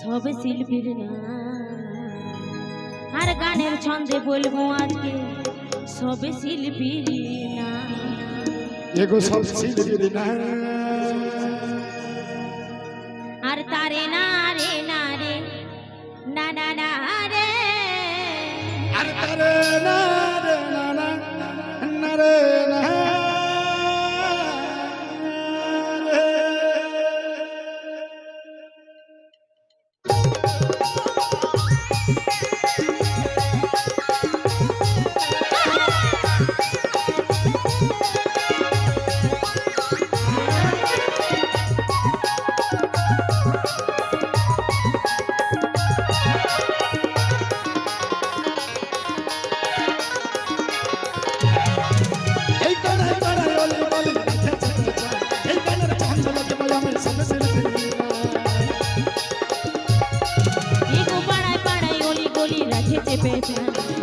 সব শিল্পীর না আর গানের ছন্দে বলবো আজকে সব শিল্পীর না এগো সব শিল্পীর না আর তারে না রে না রে না না না রে আর তারে না রে না না না রে না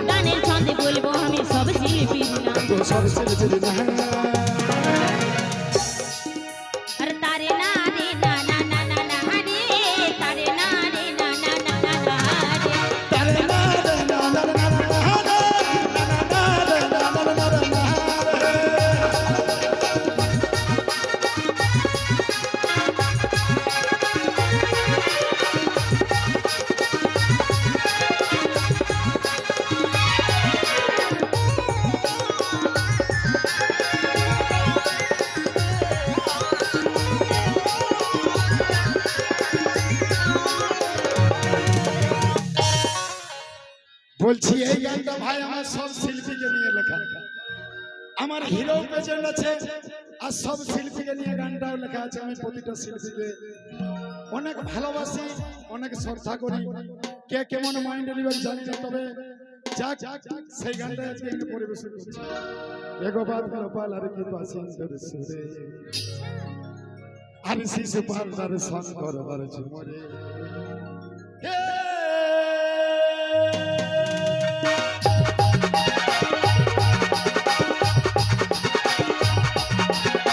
গানের ছন্দে বলবো আমি সব শিল্পী না সব শিল্পীর না আর তারে না রে না না না না না রে তারে না রে না না না না না রে তারে না রে না না না না বলছি এই গানটা ভাই আমার সব শিল্পীকে নিয়ে লেখা আমার হিরো পেজেন্ট আছে আর সব শিল্পীকে নিয়ে গানটাও লেখা আছে আমি প্রতিটা শিল্পীকে অনেক ভালোবাসি অনেক শ্রদ্ধা করি কে কেমন মাইন্ড নিবেন জানি না তবে যাক সেই গানটা আজকে একটু পরিবেশন করছি এগো বাদ গোপাল আর কি পাসিন্দর সুরে আর শিশু পালদার শঙ্কর বার ঝুমরে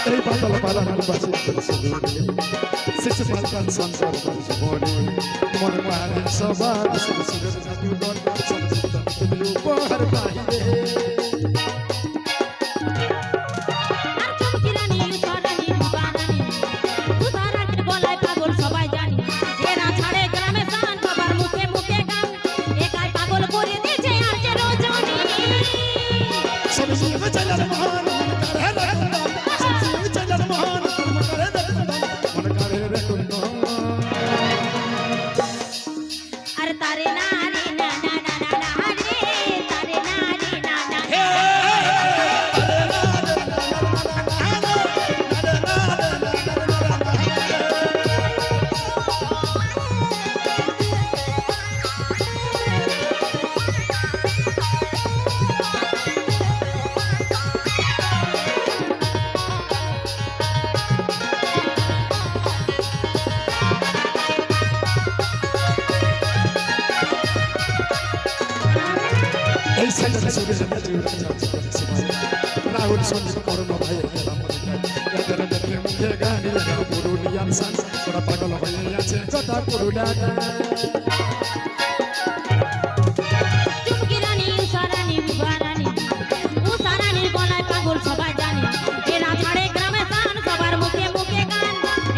এই পাতল পালার বাসিন্দর সুরে শিশু পালদার শঙ্কর বার ঝুমরে মন পারে সবার সুরের জাদুঘর সংযুক্ত তুমি উপহার পাইবে রাহুল সঞ্জীব করম ভাই মুখে গানি পুরুলিয়ার সান ওরা পাগল হয়ে আছে কথা পুরুলিয়া পাগল সবাই জানে এরা ছাড়ে গ্রামে সান সবার মুখে মুখে গান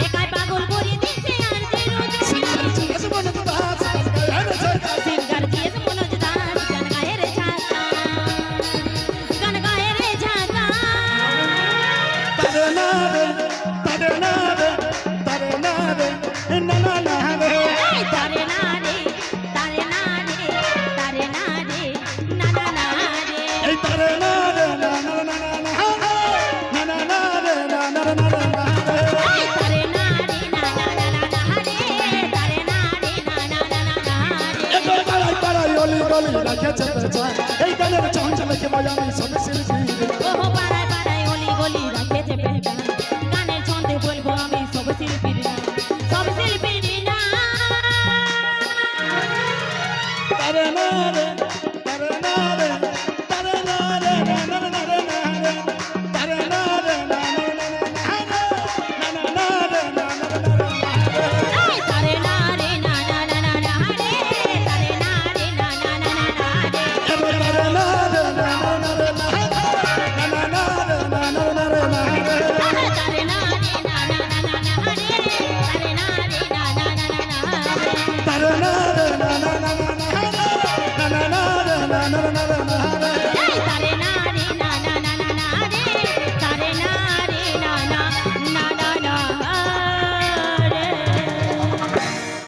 একাই পাগল করে দিচ্ছে আর যে রোজ সিঙ্গার জিএস মনোজ দাস গান গায়ে রে ঝাঁকা তারে না রে